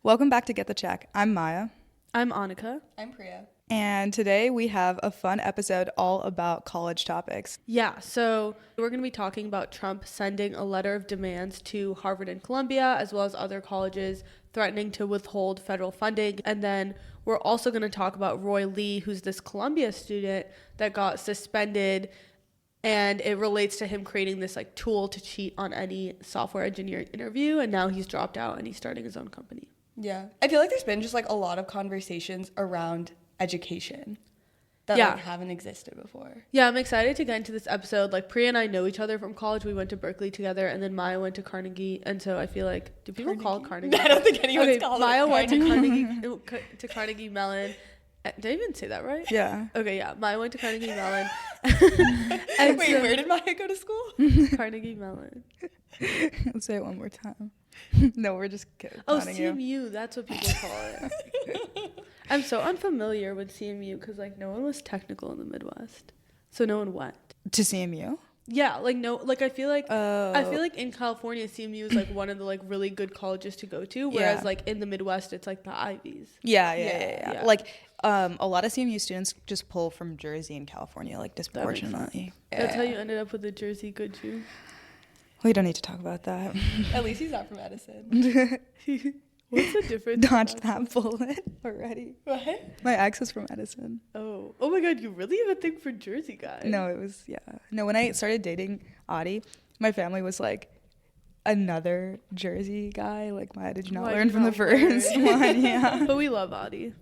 Welcome back to Get the Check. I'm Maya. I'm Annika. I'm Priya. And today we have a fun episode all about college topics. Yeah, so we're going to be talking about Trump sending a letter of demands to Harvard and Columbia, as well as other colleges, threatening to withhold federal funding. And then we're also going to talk about Roy Lee, who's this Columbia student that got suspended. And it relates to him creating this like tool to cheat on any software engineering interview. And now he's dropped out and he's starting his own company. Yeah. I feel like there's been just like a lot of conversations around education that like haven't existed before. Yeah, I'm excited to get into this episode. Like Priya and I know each other from college. We went to Berkeley together, and then Maya went to Carnegie. And so I feel like, do people call it Carnegie? I don't think anyone's called Maya it went to Carnegie Mellon. Did I even say that right? Yeah. Okay, yeah. Maya went to Carnegie Mellon. Wait, where did Maya go to school? Carnegie Mellon. Let's say it one more time. No, we're just kidding. Oh, CMU. That's what people call it. I'm so unfamiliar with CMU because like no one was technical in the Midwest, so no one went to CMU. Yeah, like no, like I feel like in California CMU is like one of the like really good colleges to go to, whereas like in the Midwest it's like the Ivies. Yeah. Like a lot of CMU students just pull from Jersey and California, like disproportionately. That's how you ended up with a Jersey good Jew. We don't need to talk about that. At least he's not from Edison. What's the difference? Dodged that bullet already. What? My ex was from Edison. Oh my God, you really have a thing for Jersey guys. No, it was, No, when I started dating Adi, my family was like, another Jersey guy. Like, Maya, did you not learn from the first one? Yeah. But we love Adi.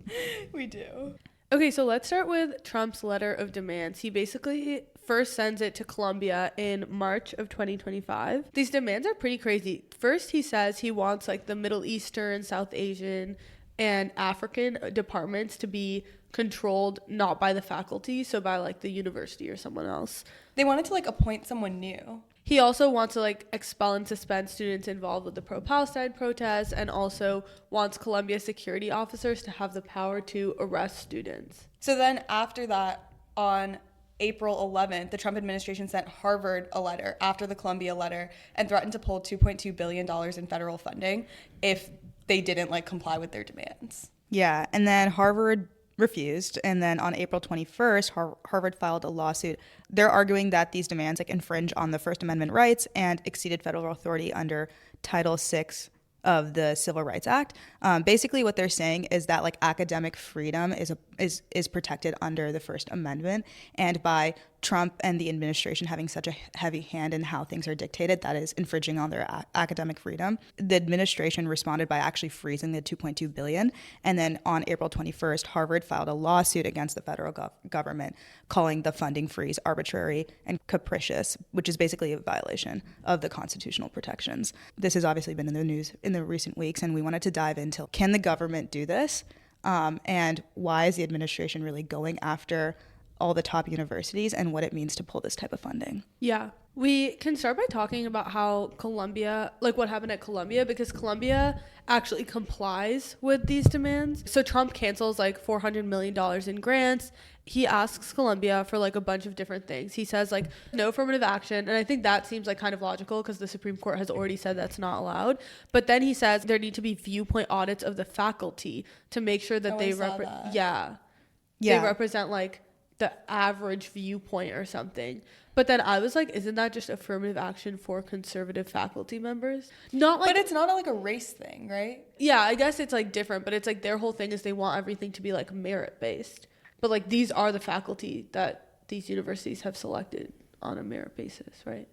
We do. Okay, so let's start with Trump's letter of demands. He basically first sends it to Columbia in March of 2025. These demands are pretty crazy. First, he says he wants like the Middle Eastern, South Asian, and African departments to be controlled not by the faculty, so by like the university or someone else. They wanted to like appoint someone new. He also wants to like expel and suspend students involved with the pro-Palestine protests, and also wants Columbia security officers to have the power to arrest students. So then after that, on April 11th, the Trump administration sent Harvard a letter after the Columbia letter and threatened to pull $2.2 billion in federal funding if they didn't like comply with their demands. Yeah, and then Harvard refused, and then on April 21st, Harvard filed a lawsuit. They're arguing that these demands like infringe on the First Amendment rights and exceeded federal authority under Title VI of the Civil Rights Act. Basically, what they're saying is that like academic freedom is protected under the First Amendment, and by Trump and the administration having such a heavy hand in how things are dictated, that is infringing on their academic freedom. The administration responded by actually freezing the $2.2 billion, and then on April 21st, Harvard filed a lawsuit against the federal government, calling the funding freeze arbitrary and capricious, which is basically a violation of the constitutional protections. This has obviously been in the news in the recent weeks, and we wanted to dive into, can the government do this? And why is the administration really going after all the top universities and what it means to pull this type of funding? Yeah. We can start by talking about how Columbia, like what happened at Columbia, because Columbia actually complies with these demands. So Trump cancels like $400 million in grants. He asks Columbia for like a bunch of different things. He says like no affirmative action. And I think that seems like kind of logical because the Supreme Court has already said that's not allowed. But then he says there need to be viewpoint audits of the faculty to make sure that they represent like the average viewpoint or something. But then I was like, isn't that just affirmative action for conservative faculty members? Not like, but it's not like a race thing, right? Yeah, I guess it's like different, but it's like their whole thing is they want everything to be like merit based. But like these are the faculty that these universities have selected on a merit basis, right?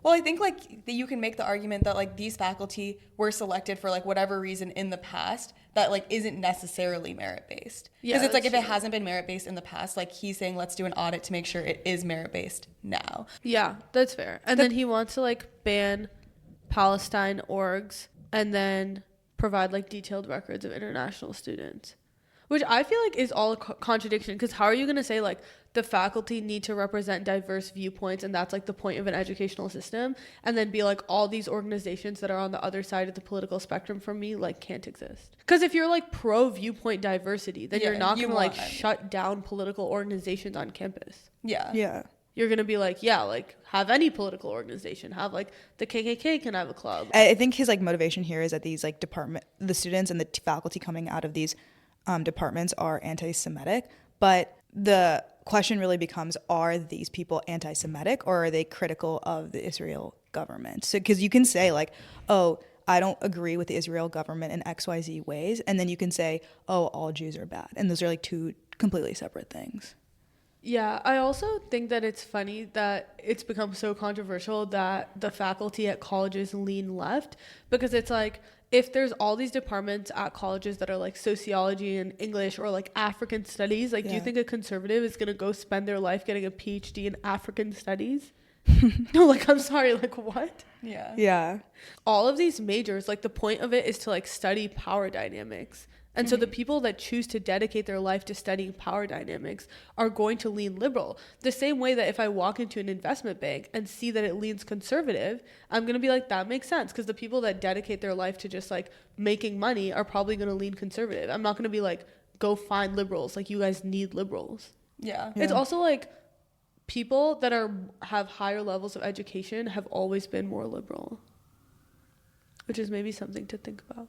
Well, I think like you can make the argument that like these faculty were selected for like whatever reason in the past that like isn't necessarily merit based. Because it's like if it hasn't been merit based in the past, like he's saying let's do an audit to make sure it is merit based now. Yeah, that's fair. And then he wants to like ban Palestine orgs and then provide like detailed records of international students, which I feel like is all a contradiction, because how are you going to say like the faculty need to represent diverse viewpoints and that's like the point of an educational system, and then be like all these organizations that are on the other side of the political spectrum from me like can't exist? Because if you're like pro viewpoint diversity, then you're not going to like shut down political organizations on campus. Yeah. Yeah. you're going to be like, yeah, like have any political organization, have like the KKK can have a club. I think his like motivation here is that these like the students and the faculty coming out of these departments are anti-Semitic, but the question really becomes, are these people anti-Semitic or are they critical of the Israel government? So because you can say like, oh, I don't agree with the Israel government in XYZ ways, and then you can say, oh, all Jews are bad, and those are like two completely separate things. Yeah, I also think that it's funny that it's become so controversial that the faculty at colleges lean left, because it's like, if there's all these departments at colleges that are like sociology and English or like African studies, like, do you think a conservative is going to go spend their life getting a PhD in African studies? No, like, I'm sorry, like, what? Yeah. All of these majors, like, the point of it is to like study power dynamics. And so the people that choose to dedicate their life to studying power dynamics are going to lean liberal. The same way that if I walk into an investment bank and see that it leans conservative, I'm going to be like, that makes sense. Because the people that dedicate their life to just like making money are probably going to lean conservative. I'm not going to be like, go find liberals. Like, you guys need liberals. Yeah. It's also like people that have higher levels of education have always been more liberal, which is maybe something to think about.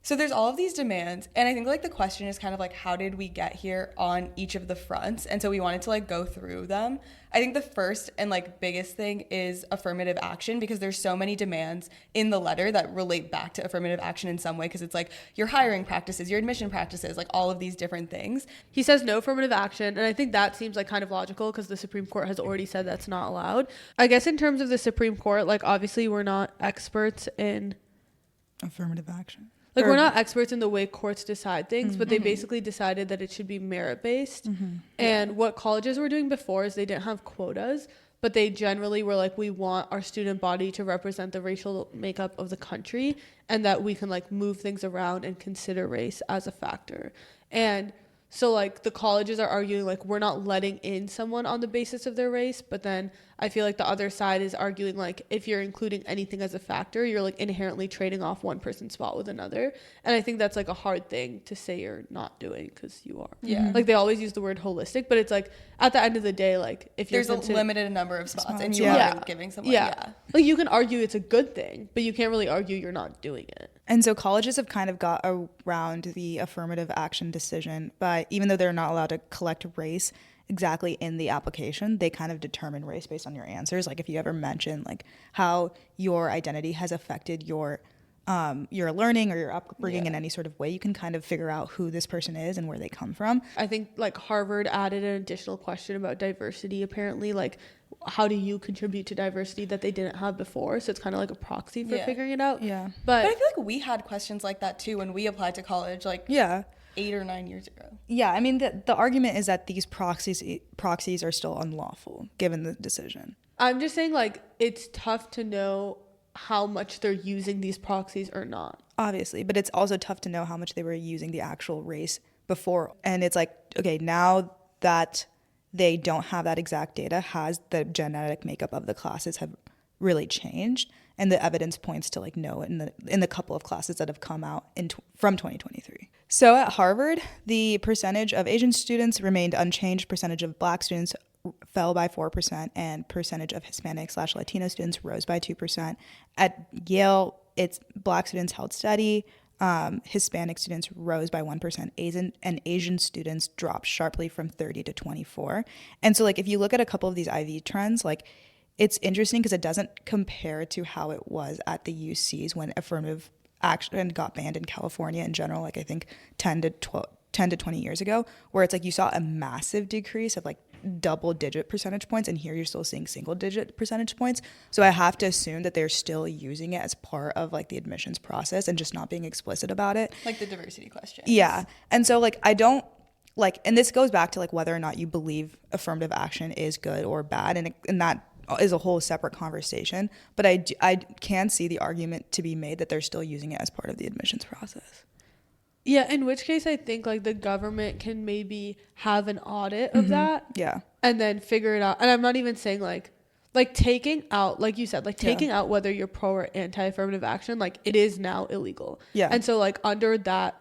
So there's all of these demands, and I think like the question is kind of like, how did we get here on each of the fronts? And so we wanted to like go through them. I think the first and like biggest thing is affirmative action, because there's so many demands in the letter that relate back to affirmative action in some way, because it's like your hiring practices, your admission practices, like all of these different things. He says no affirmative action, and I think that seems like kind of logical because the Supreme Court has already said that's not allowed. I guess in terms of the Supreme Court, like obviously we're not experts in Affirmative action. Like, we're not experts in the way courts decide things, but they basically decided that it should be merit-based. And what colleges were doing before is they didn't have quotas, but they generally were like, we want our student body to represent the racial makeup of the country, and that we can like move things around and consider race as a factor. And so like the colleges are arguing like, we're not letting in someone on the basis of their race, but then I feel like the other side is arguing like, if you're including anything as a factor, you're like inherently trading off one person's spot with another. And I think that's like a hard thing to say you're not doing, because you are. Yeah. Like, they always use the word holistic, but it's like at the end of the day, like, if you're there's a limited number of spots and you are giving someone like, you can argue it's a good thing, but you can't really argue you're not doing it. And so colleges have kind of got around the affirmative action decision, but even though they're not allowed to collect race exactly in the application, they kind of determine race based on your answers. Like, if you ever mention like how your identity has affected your learning or your upbringing in any sort of way, you can kind of figure out who this person is and where they come from. I think like Harvard added an additional question about diversity, apparently, like, how do you contribute to diversity that they didn't have before? So it's kind of like a proxy for figuring it out. Yeah. But I feel like we had questions like that too when we applied to college, like 8 or 9 years ago. Yeah, I mean, the argument is that these proxies are still unlawful given the decision. I'm just saying, like, it's tough to know how much they're using these proxies or not. Obviously, but it's also tough to know how much they were using the actual race before. And it's like, okay, now that they don't have that exact data, has the genetic makeup of the classes have really changed? And the evidence points to like no in the couple of classes that have come out from 2023. So at Harvard, the percentage of Asian students remained unchanged. Percentage of Black students fell by 4%, and percentage of Hispanic/Latino students rose by 2%. At Yale, it's Black students held steady. Hispanic students rose by 1%. Asian students dropped sharply from 30 to 24. And so like, if you look at a couple of these IV trends, like, it's interesting because it doesn't compare to how it was at the UCs when affirmative action got banned in California in general, like I think 10 to 20 years ago, where it's like you saw a massive decrease of like double-digit percentage points, and here you're still seeing single-digit percentage points. So I have to assume that they're still using it as part of like the admissions process and just not being explicit about it. Like the diversity question. Yeah. And so like I don't like, and this goes back to like whether or not you believe affirmative action is good or bad, and that is a whole separate conversation, but I can see the argument to be made that they're still using it as part of the admissions process. Yeah, in which case I think like the government can maybe have an audit of that. Yeah. And then figure it out. And I'm not even saying like taking out, like you said, like taking out whether you're pro or anti-affirmative action, like it is now illegal. Yeah. And so like under that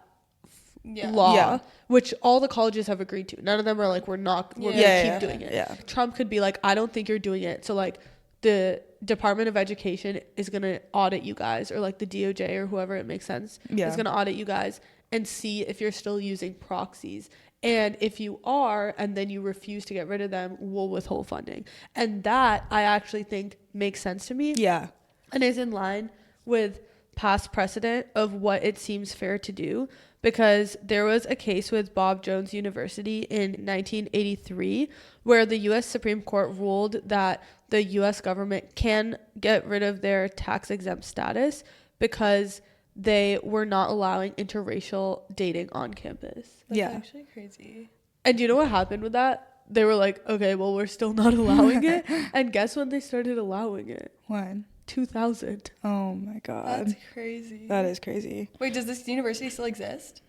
law, Yeah. which all the colleges have agreed to. None of them are like, we're gonna keep doing it. Yeah. Trump could be like, I don't think you're doing it. So like the Department of Education is gonna audit you guys, or like the DOJ or whoever it makes sense is gonna audit you guys and see if you're still using proxies. And if you are, and then you refuse to get rid of them, we'll withhold funding. And that I actually think makes sense to me. Yeah. And is in line with past precedent of what it seems fair to do, because there was a case with Bob Jones University in 1983 where the U.S. Supreme Court ruled that the U.S. government can get rid of their tax-exempt status because they were not allowing interracial dating on campus. That's actually crazy. And do you know what happened with that? They were like, okay, well, we're still not allowing it. And guess when they started allowing it? When? 2000. Oh my God. That's crazy. That is crazy. Wait, does this university still exist?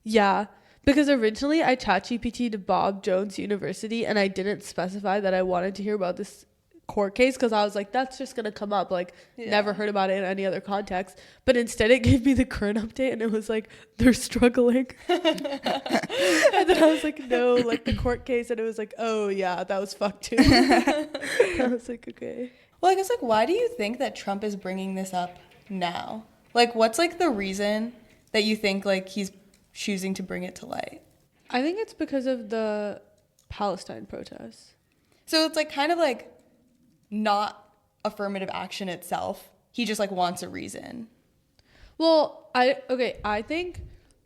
Yeah, because originally I ChatGPT'd to Bob Jones University and I didn't specify that I wanted to hear about this court case because I was like, that's just gonna come up, like never heard about it in any other context. But instead it gave me the current update and it was like, they're struggling. And then I was like, no, like the court case, and it was like, oh yeah, that was fucked too. I was like, okay. Well, I guess, like, why do you think that Trump is bringing this up now? Like, what's, like, the reason that you think, like, he's choosing to bring it to light? I think it's because of the Palestine protests. So it's, like, kind of, like, not affirmative action itself. He just, like, wants a reason. Well, I think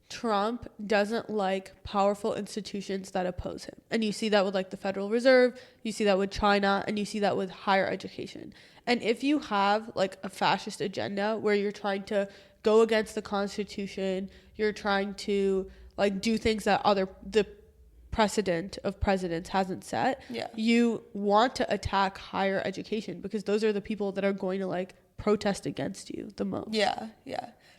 Trump doesn't like powerful institutions that oppose him. And you see that with like the Federal Reserve, you see that with China, and you see that with higher education. And if you have like a fascist agenda where you're trying to go against the Constitution, you're trying to like do things that the precedent of presidents hasn't set, you want to attack higher education because those are the people that are going to like protest against you the most. Yeah.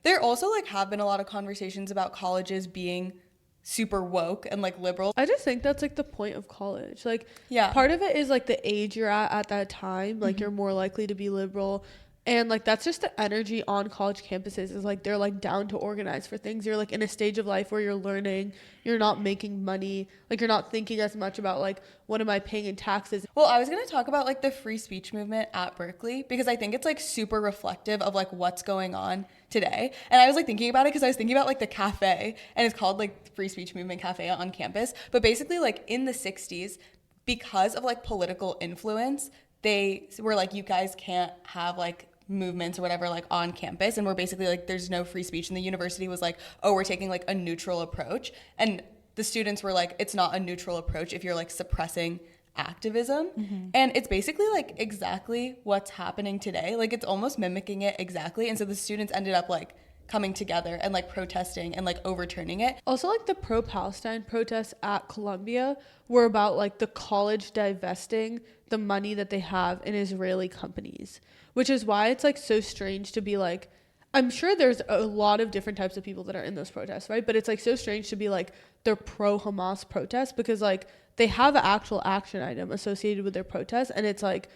There also, like, have been a lot of conversations about colleges being super woke and, like, liberal. I just think that's, like, the point of college. Like, yeah, part of it is, like, the age you're at that time. Like, you're more likely to be liberal. And, like, that's just the energy on college campuses is, like, they're, like, down to organize for things. You're, like, in a stage of life where you're learning. You're not making money. Like, you're not thinking as much about, like, what am I paying in taxes? Well, I was going to talk about, like, the free speech movement at Berkeley because I think it's, like, super reflective of, like, what's going on today. And I was, like, thinking about it because I was thinking about, like, the cafe. And it's called, like, Free Speech Movement Cafe on campus. But basically, like, in the 60s, because of, like, political influence, they were like, you guys can't have, like, movements or whatever like on campus, and we're basically like there's no free speech, and the university was like, oh, we're taking like a neutral approach, and the students were like, it's not a neutral approach if you're like suppressing activism. And it's basically like exactly what's happening today. Like it's almost mimicking it exactly, and so the students ended up like coming together and like protesting and like overturning it. Also, like the pro-Palestine protests at Columbia were about like the college divesting the money that they have in Israeli companies, which is why it's like so strange to be like, I'm sure there's a lot of different types of people that are in those protests, right? But it's like so strange to be like they're pro-Hamas protests because like they have an actual action item associated with their protests, and it's like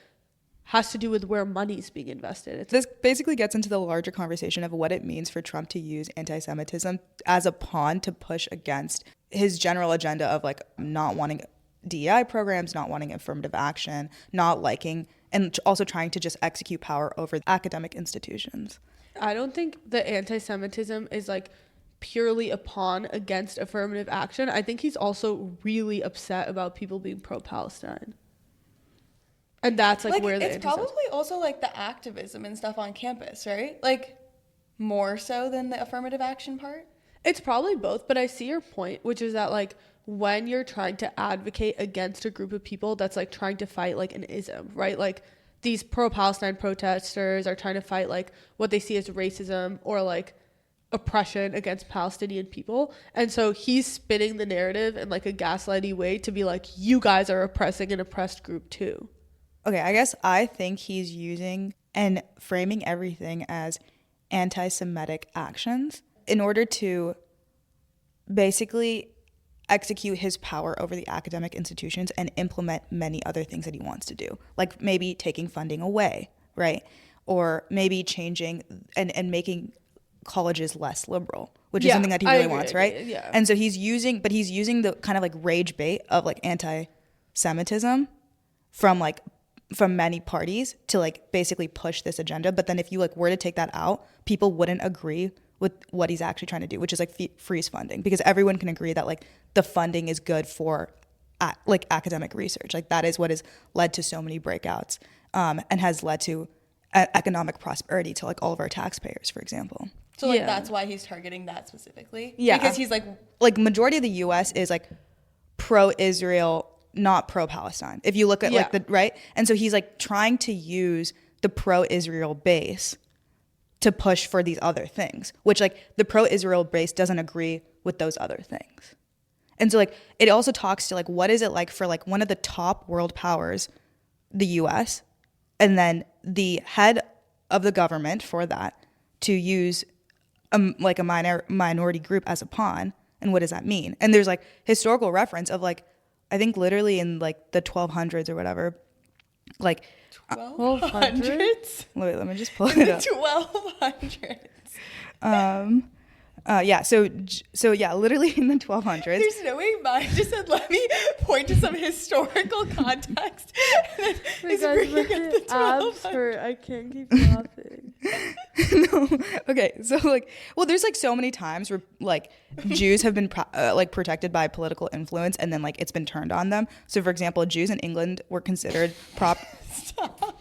has to do with where money's being invested. This basically gets into the larger conversation of what it means for Trump to use anti-Semitism as a pawn to push against his general agenda of like not wanting DEI programs, not wanting affirmative action, not liking, and also trying to just execute power over academic institutions. I don't think the anti-Semitism is like purely a pawn against affirmative action. I think he's also really upset about people being pro-Palestine. And that's like where the it's probably also like the activism and stuff on campus, right? Like more so than the affirmative action part. It's probably both, but I see your point, which is that like when you're trying to advocate against a group of people that's like trying to fight like an ism, right? Like these pro-Palestine protesters are trying to fight like what they see as racism or like oppression against Palestinian people. And so he's spinning the narrative in like a gaslighty way to be like, you guys are oppressing an oppressed group too. Okay, I guess I think he's using and framing everything as anti-Semitic actions in order to basically execute his power over the academic institutions and implement many other things that he wants to do, like maybe taking funding away, right? Or maybe changing and making colleges less liberal, which is something that he really wants, right? Yeah. And so he's using the kind of like rage bait of like anti-Semitism from many parties to like basically push this agenda. But then if you like were to take that out, people wouldn't agree with what he's actually trying to do, which is like freeze funding, because everyone can agree that like the funding is good for like academic research. Like that is what has led to so many breakouts and has led to economic prosperity to like all of our taxpayers, for example. So like that's why he's targeting that specifically? Yeah. Because he's like majority of the US is like pro-Israel, not pro-Palestine. If you look at like the right. And so he's like trying to use the pro-Israel base to push for these other things, which like the pro-Israel base doesn't agree with those other things. And so like it also talks to like what is it like for like one of the top world powers, the US, and then the head of the government for that to use like a minority group as a pawn, and what does that mean? And there's like historical reference of like I think literally in like the 1200s or whatever, like 1200s. Wait, let me just pull it up. 1200s. Yeah. So yeah, literally in the 1200s. There's no way mine just said, let me point to some historical context. And My God, my abs hurt. I can't keep laughing. No. Okay. So like, well, there's like so many times where like Jews have been like protected by political influence, and then like it's been turned on them. So for example, Jews in England were considered Stop.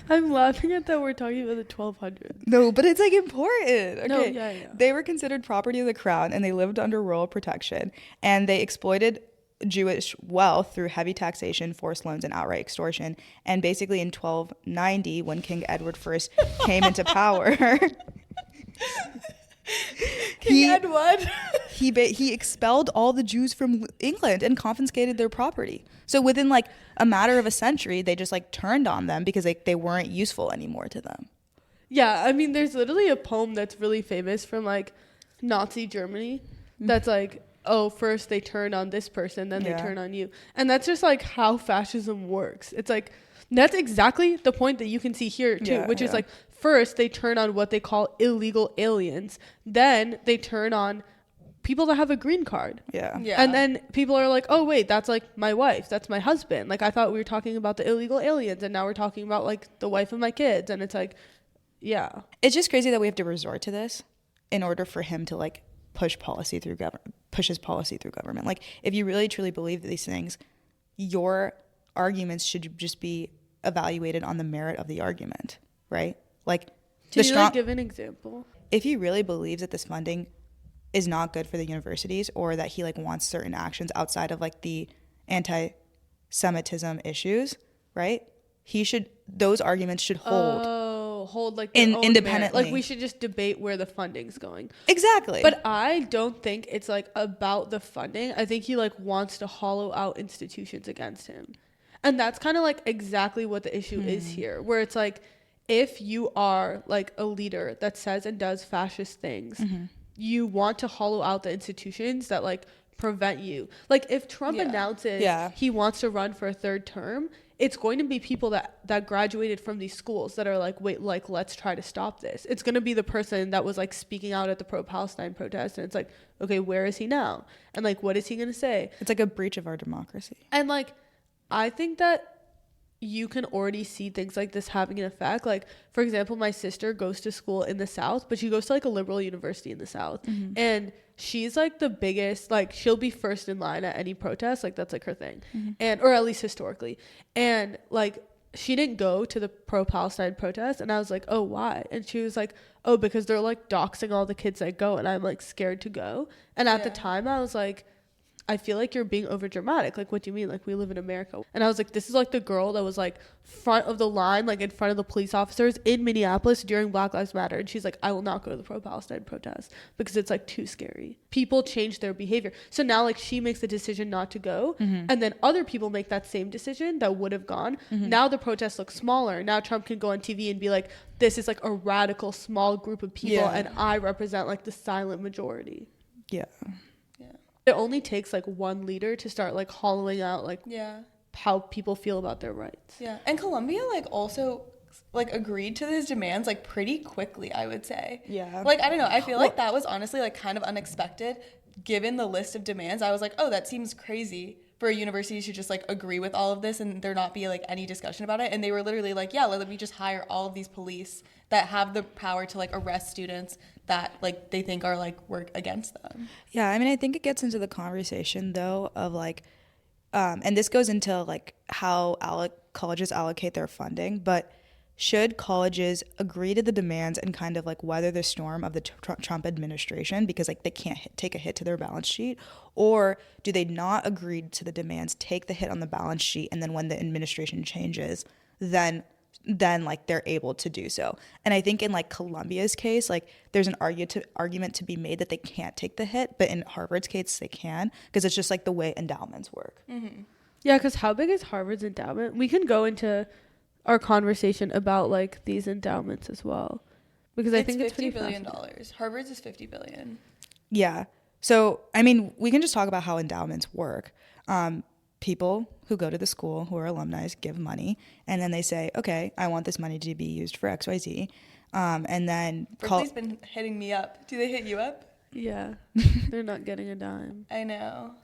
I'm laughing at that we're talking about the 1200s. No, but it's like important. Okay. No, yeah. They were considered property of the crown, and they lived under royal protection, and they exploited Jewish wealth through heavy taxation, forced loans, and outright extortion. And basically in 1290, when King Edward I came into power, Edward. he expelled all the Jews from England and confiscated their property. So within like a matter of a century, they just like turned on them because they weren't useful anymore to them. Yeah, I mean, there's literally a poem that's really famous from like Nazi Germany that's like, oh, first they turn on this person, then they turn on you. And that's just like how fascism works. It's like, that's exactly the point that you can see here too, which is like, first they turn on what they call illegal aliens. Then they turn on people that have a green card. Yeah. And then people are like, oh, wait, that's like my wife. That's my husband. Like, I thought we were talking about the illegal aliens, and now we're talking about like the wife of my kids. And it's like, yeah. It's just crazy that we have to resort to this in order for him to like push his policy through government. Like, if you really truly believe these things, your arguments should just be evaluated on the merit of the argument, right? Like, Can you like give an example? If he really believes that this funding is not good for the universities, or that he like wants certain actions outside of like the anti-Semitism issues, right? Those arguments should hold Like independently. Like we should just debate where the funding's going. Exactly. But I don't think it's like about the funding. I think he like wants to hollow out institutions against him. And that's kind of like exactly what the issue is here, where it's like, if you are like a leader that says and does fascist things, you want to hollow out the institutions that like prevent you. Like if Trump announces he wants to run for a third term, it's going to be people that graduated from these schools that are like, wait, like, let's try to stop this. It's going to be the person that was like speaking out at the pro-Palestine protest. And it's like, okay, where is he now? And like, what is he going to say? It's like a breach of our democracy. And like, I think that you can already see things like this having an effect. Like, for example, my sister goes to school in the South, but she goes to like a liberal university in the South. And she's like the biggest, like she'll be first in line at any protest. Like that's like her thing. And, or at least historically. And like, she didn't go to the pro-Palestine protest. And I was like, oh, why? And she was like, oh, because they're like doxing all the kids that go. And I'm like scared to go. And at the time I was like, I feel like you're being over dramatic. Like, what do you mean? Like, we live in America. And I was like, this is like the girl that was like front of the line, like in front of the police officers in Minneapolis during Black Lives Matter. And she's like, I will not go to the pro-Palestine protest because it's like too scary. People change their behavior. So now like she makes the decision not to go. And then other people make that same decision that would have gone. Now the protests look smaller. Now Trump can go on TV and be like, this is like a radical small group of people. And I represent like the silent majority. Yeah. It only takes like one leader to start like hollowing out like how people feel about their rights. Yeah. And Colombia like also like agreed to his demands like pretty quickly, I would say. Yeah. Like, I don't know. I feel like that was honestly like kind of unexpected given the list of demands. I was like, oh, that seems crazy for a university to just like agree with all of this and there not be like any discussion about it. And they were literally like, yeah, let me just hire all of these police that have the power to like arrest students that like they think are like work against them. Yeah, I mean, I think it gets into the conversation though of like, and this goes into like how colleges allocate their funding, but should colleges agree to the demands and kind of like weather the storm of the Trump administration because like they can't take a hit to their balance sheet, or do they not agree to the demands, take the hit on the balance sheet, and then when the administration changes, then like they're able to do so? And I think in like Columbia's case, like there's an argument to be made that they can't take the hit, but in Harvard's case they can, because it's just like the way endowments work. Mm-hmm. Yeah, because how big is Harvard's endowment? We can go into our conversation about like these endowments as well, because I think it's pretty $50 billion. Harvard's is $50 billion. Yeah. So I mean, we can just talk about how endowments work. People who go to the school who are alumni give money, and then they say, okay, I want this money to be used for XYZ. And then Berkeley's been hitting me up. Do they hit you up? Yeah. They're not getting a dime. I know.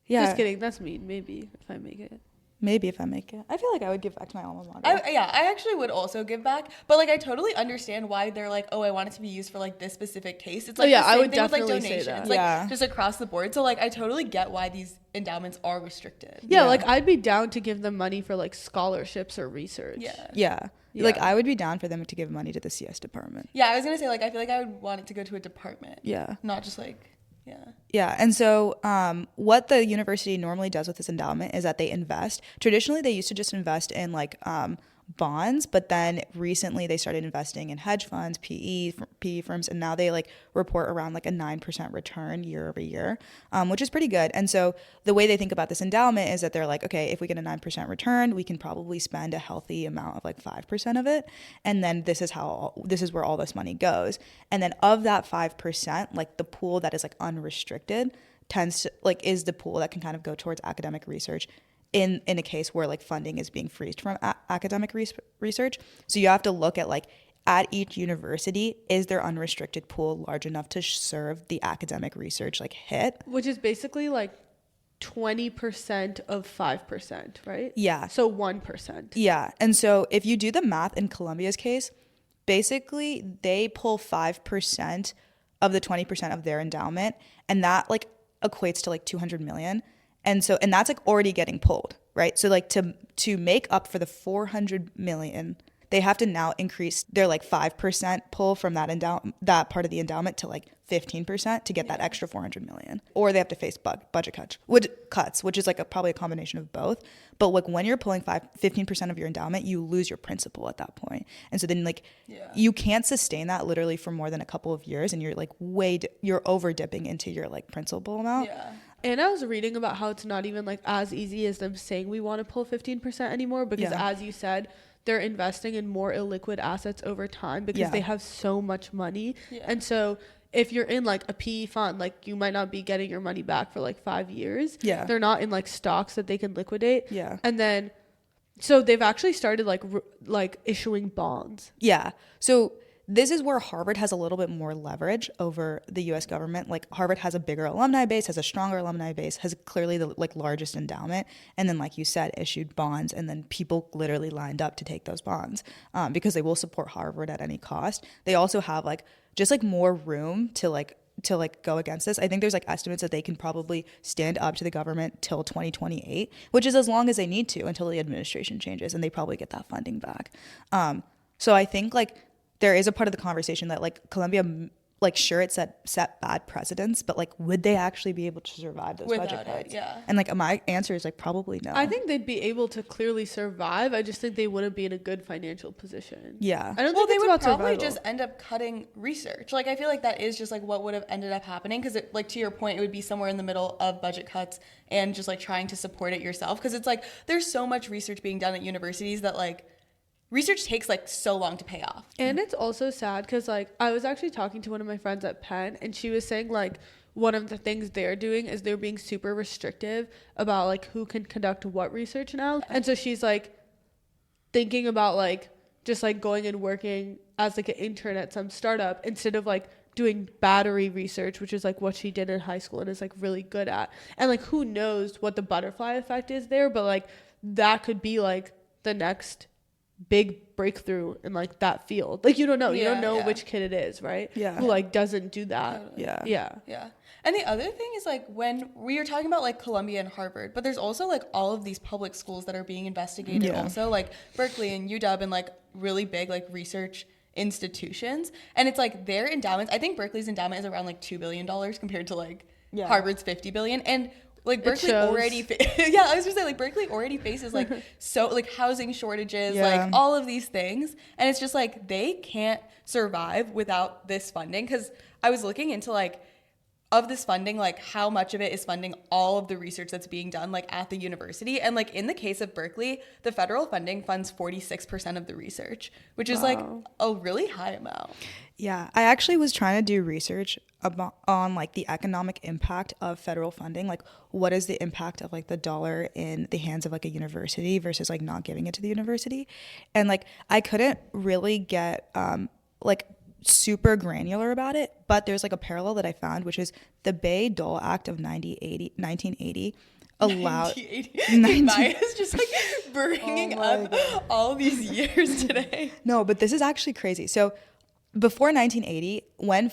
Yeah. Just kidding. That's mean. Maybe if I make it. Maybe if I make it. I feel like I would give back to my alma mater. I actually would also give back, but like I totally understand why they're like, oh, I want it to be used for like this specific case. It's like the same I would thing definitely with, like, donations, say that. like Yeah. just across the board. So like I totally get why these endowments are restricted. Yeah, like I'd be down to give them money for like scholarships or research. Yeah. Like I would be down for them to give money to the CS department. Yeah, I was gonna say like I feel like I would want it to go to a department. Yeah. Not just like Yeah. And so what the university normally does with this endowment is that they invest. Traditionally, they used to just invest in like bonds, but then recently they started investing in hedge funds, PE firms, and now they like report around like a 9% return year over year, which is pretty good. And so the way they think about this endowment is that they're like, okay, if we get a 9% return, we can probably spend a healthy amount of like 5% of it, and then this is where all this money goes. And then of that 5%, like the pool that is like unrestricted tends to like is the pool that can kind of go towards academic research in a case where like funding is being freezed from academic research. So you have to look at like at each university, is their unrestricted pool large enough to serve the academic research like hit? Which is basically like 20% of 5%, right? Yeah. So 1%. Yeah. And so if you do the math in Columbia's case, basically they pull 5% of the 20% of their endowment, and that like equates to like 200 million. And that's like already getting pulled, right? So like to make up for the 400 million, they have to now increase their like 5% pull from that part of the endowment to like 15% to get that extra 400 million. Or they have to face budget cuts, which is like probably a combination of both. But like when you're pulling 15% of your endowment, you lose your principal at that point. And so then like you can't sustain that literally for more than a couple of years, and you're like you're over dipping into your like principal amount. Yeah. And I was reading about how it's not even like as easy as them saying we want to pull 15% anymore, because as you said, they're investing in more illiquid assets over time because they have so much money. Yeah. And so if you're in like a PE fund, like you might not be getting your money back for like 5 years. Yeah. They're not in like stocks that they can liquidate. Yeah. And then, so they've actually started like issuing bonds. Yeah. So this is where Harvard has a little bit more leverage over the U.S. government. Like Harvard has a bigger alumni base, has a stronger alumni base, has clearly the like largest endowment, and then like you said, issued bonds, and then people literally lined up to take those bonds because they will support Harvard at any cost. They also have like just like more room to go against this. I think there's like estimates that they can probably stand up to the government till 2028, which is as long as they need to until the administration changes, and they probably get that funding back. So I think like there is a part of the conversation that like Columbia, like sure it set bad precedents, but like would they actually be able to survive those budget cuts? Yeah. And like my answer is like probably no. I think they'd be able to clearly survive. I just think they wouldn't be in a good financial position. Yeah. I don't think they would probably survival. just end up cutting research. Like I feel like that is just like what would have ended up happening, because like to your point, it would be somewhere in the middle of budget cuts and just like trying to support it yourself, because it's like there's so much research being done at universities that like research takes like so long to pay off. And it's also sad because like I was actually talking to one of my friends at Penn, and she was saying like one of the things they're doing is they're being super restrictive about like who can conduct what research now. And so she's like thinking about like just like going and working as like an intern at some startup instead of like doing battery research, which is like what she did in high school and is like really good at. And like who knows what the butterfly effect is there, but like that could be like the next big breakthrough in like that field. Like you don't know which kid it is, right? Yeah. Who like doesn't do that. Totally. Yeah. And the other thing is like when we are talking about like Columbia and Harvard, but there's also like all of these public schools that are being investigated also, like Berkeley and UW and like really big like research institutions. And it's like their endowments, I think Berkeley's endowment is around like $2 billion compared to like Harvard's $50 billion. And like Berkeley already I was just saying like Berkeley already faces like so like housing shortages, like all of these things, and it's just like they can't survive without this funding. Because I was looking into like of this funding, like how much of it is funding all of the research that's being done like at the university. And like in the case of Berkeley, the federal funding funds 46% of the research, which is like a really high amount. Yeah, I actually was trying to do research on like the economic impact of federal funding. Like what is the impact of like the dollar in the hands of like a university versus like not giving it to the university. And like I couldn't really get like super granular about it, but there's like a parallel that I found, which is the Bayh-Dole Act of 1980 allowed 1980. Maya's just like bringing up all these years today. No, but this is actually crazy. So before 1980, when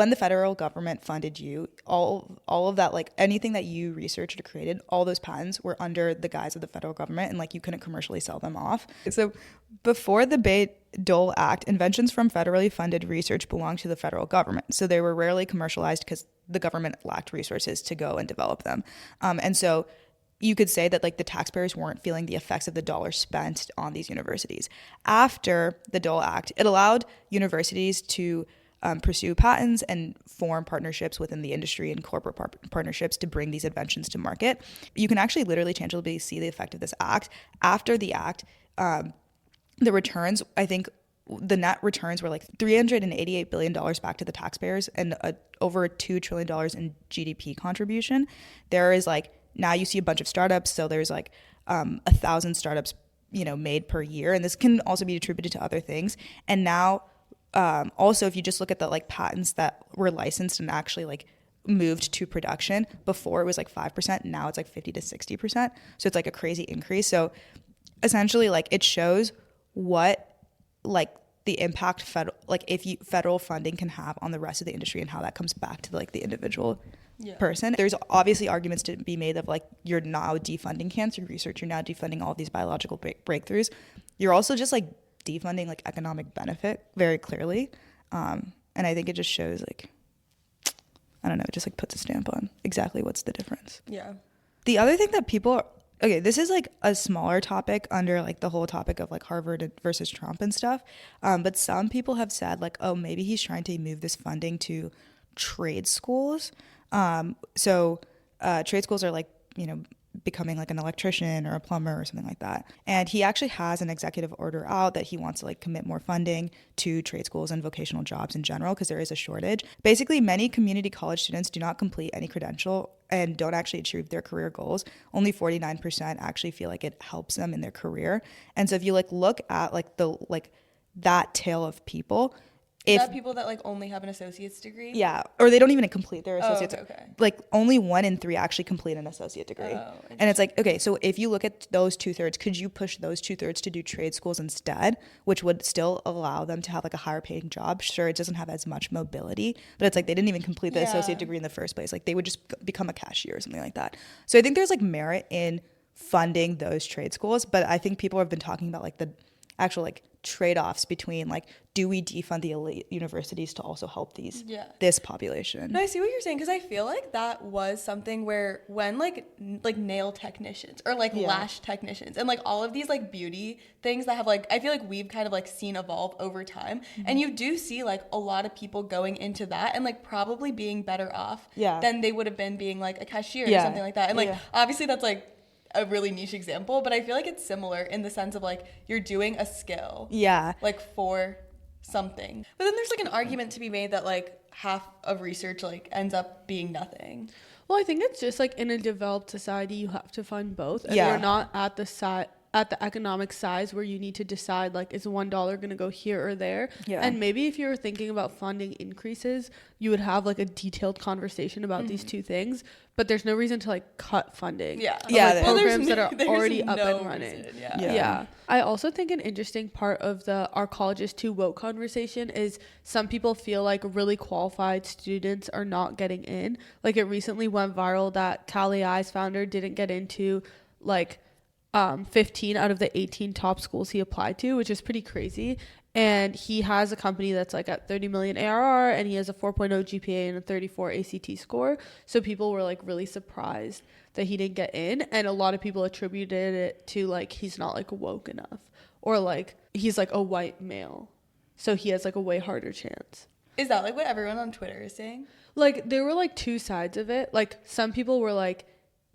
the federal government funded you, all of that, like anything that you researched or created, all those patents were under the guise of the federal government, and like you couldn't commercially sell them off. So before the Bayh-Dole Act, inventions from federally funded research belonged to the federal government. So they were rarely commercialized because the government lacked resources to go and develop them. And so you could say that like the taxpayers weren't feeling the effects of the dollar spent on these universities. After the Dole Act, it allowed universities to pursue patents and form partnerships within the industry and corporate partnerships to bring these inventions to market. You can actually literally tangibly see the effect of this act. After the act, the returns, I think the net returns were like $388 billion back to the taxpayers and over $2 trillion in GDP contribution. There is like, now you see a bunch of startups. So there's like 1,000 startups, made per year. And this can also be attributed to other things. And now also, if you just look at the like patents that were licensed and actually like moved to production, before it was like 5%, now it's like 50 to 60%. So it's like a crazy increase. So essentially like it shows what like the impact federal funding can have on the rest of the industry and how that comes back to like the individual person. There's obviously arguments to be made of like you're now defunding cancer research, you're now defunding all of these biological breakthroughs. You're also just like defunding like economic benefit very clearly. And I think it just shows like, I don't know, it just like puts a stamp on exactly what's the difference. Yeah. The other thing that okay, this is like a smaller topic under like the whole topic of like Harvard versus Trump and stuff. But some people have said like, oh, maybe he's trying to move this funding to trade schools. So trade schools are like, becoming like an electrician or a plumber or something like that. And he actually has an executive order out that he wants to like commit more funding to trade schools and vocational jobs in general because there is a shortage. Basically, many community college students do not complete any credential and don't actually achieve their career goals. Only 49% actually feel like it helps them in their career. And so if you like look at like that tail of people, Is that people that like only have an associate's degree? Yeah, or they don't even complete their associate's. Oh, okay. Like only 1 in 3 actually complete an associate degree. And it's like, okay, so if you look at those 2/3, could you push those 2/3 to do trade schools instead, which would still allow them to have like a higher paying job? Sure, it doesn't have as much mobility, but it's like they didn't even complete the associate degree in the first place. Like they would just become a cashier or something like that. So I think there's like merit in funding those trade schools, but I think people have been talking about like the actual like trade-offs between like, do we defund the elite universities to also help this population? No, I see what you're saying, because I feel like that was something where when like nail technicians or like lash technicians and like all of these like beauty things that have like, I feel like we've kind of like seen evolve over time, and you do see like a lot of people going into that and like probably being better off than they would have been being like a cashier or something like that. And like obviously that's like a really niche example, but I feel like it's similar in the sense of like you're doing a skill like for something, but then there's like an argument to be made that like half of research like ends up being nothing. Well, I think it's just like in a developed society you have to fund both, and we're not at at the economic size where you need to decide, like, is $1 going to go here or there? Yeah. And maybe if you were thinking about funding increases, you would have like a detailed conversation about these two things, but there's no reason to like cut funding. Yeah. Yeah, Like, programs that are already up no and running. reason, Yeah. I also think an interesting part of the our colleges too woke conversation is some people feel like really qualified students are not getting in. Like, it recently went viral that Cal AI's founder didn't get into like 15 out of the 18 top schools he applied to, which is pretty crazy. And he has a company that's like at 30 million ARR, and he has a 4.0 GPA and a 34 ACT score. So people were like really surprised that he didn't get in. And a lot of people attributed it to like, he's not like woke enough, or like he's like a white male, so he has like a way harder chance. Is that like what everyone on Twitter is saying? Like, there were like two sides of it. Like, some people were like,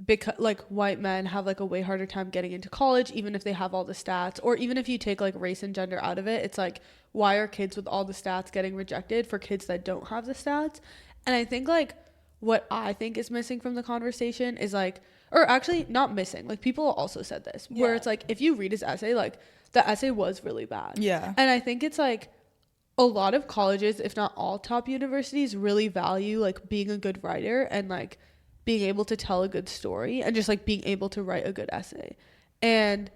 because like white men have like a way harder time getting into college, even if they have all the stats, or even if you take like race and gender out of it, it's like, why are kids with all the stats getting rejected for kids that don't have the stats? And I think like what I think is missing from the conversation is like, or actually not missing, like people also said this, where it's like, if you read his essay, like the essay was really bad. Yeah. And I think it's like a lot of colleges, if not all top universities, really value like being a good writer and like being able to tell a good story and just like being able to write a good essay. And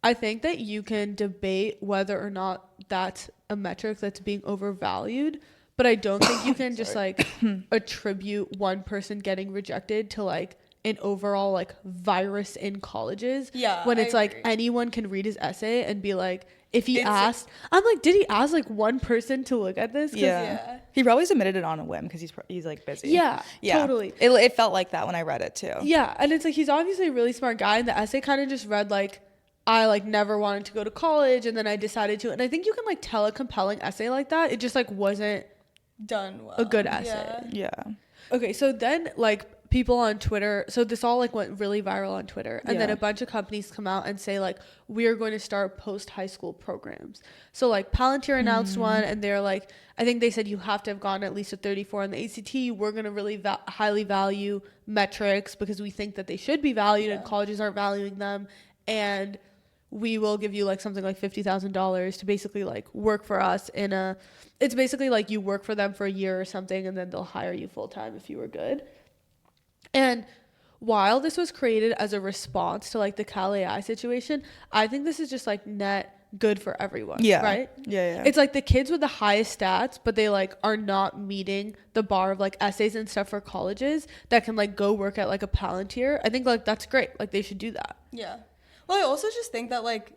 I think that you can debate whether or not that's a metric that's being overvalued, but I don't think you can just like attribute one person getting rejected to like an overall like virus in colleges. Yeah, when it's I like agree. anyone can read his essay and be like, if he asked, I'm like, did he ask like one person to look at this? Yeah. He probably submitted it on a whim because he's like busy. Yeah, totally. It felt like that when I read it too. Yeah, and it's like, he's obviously a really smart guy, and the essay kind of just read like, I like never wanted to go to college, and then I decided to. And I think you can like tell a compelling essay like that. It just like wasn't Done well. a good essay. Yeah. Yeah. Okay, so then like people on Twitter, so this all like went really viral on Twitter, and then Yeah. a bunch of companies come out and say like, we are going to start post high school programs. So like Palantir announced one, and they're like, I think they said you have to have gotten at least a 34 on the ACT. We're going to really highly value metrics because we think that they should be valued, and colleges aren't valuing them, and we will give you like something like $50,000 to basically like work for us in a, it's basically like you work for them for a year or something, and then they'll hire you full time if you were good. And while this was created as a response to like the Cal AI situation, I think this is just like net good for everyone. Yeah. Right? Yeah. It's like the kids with the highest stats, but they like are not meeting the bar of like essays and stuff for colleges that can like go work at like a Palantir. I think like that's great. Like they should do that. Yeah. Well, I also just think that like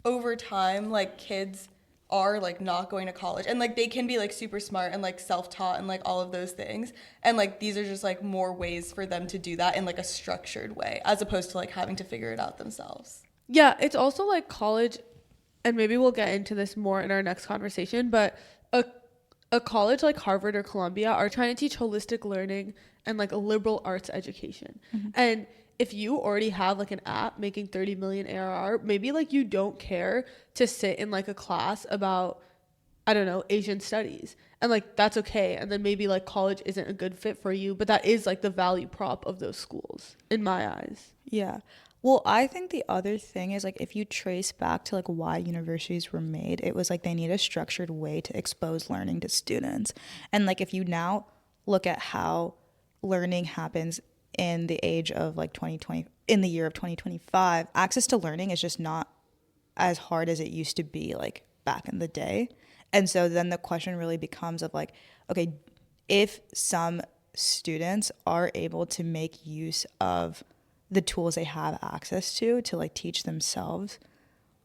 over time, like kids are like not going to college, and like they can be like super smart and like self-taught and like all of those things, and like these are just like more ways for them to do that in like a structured way as opposed to like having to figure it out themselves. Yeah, it's also like college, and maybe we'll get into this more in our next conversation, but a college like Harvard or Columbia are trying to teach holistic learning and like a liberal arts education. And if you already have like an app making 30 million ARR, maybe like you don't care to sit in like a class about, I don't know, Asian studies, and like that's okay. And then maybe like college isn't a good fit for you, but that is like the value prop of those schools in my eyes. Yeah. Well, I think the other thing is like if you trace back to like why universities were made, it was like they need a structured way to expose learning to students. And like if you now look at how learning happens in the age of like 2020, in the year of 2025, access to learning is just not as hard as it used to be like back in the day. And so then the question really becomes of like, okay, if some students are able to make use of the tools they have access to like teach themselves,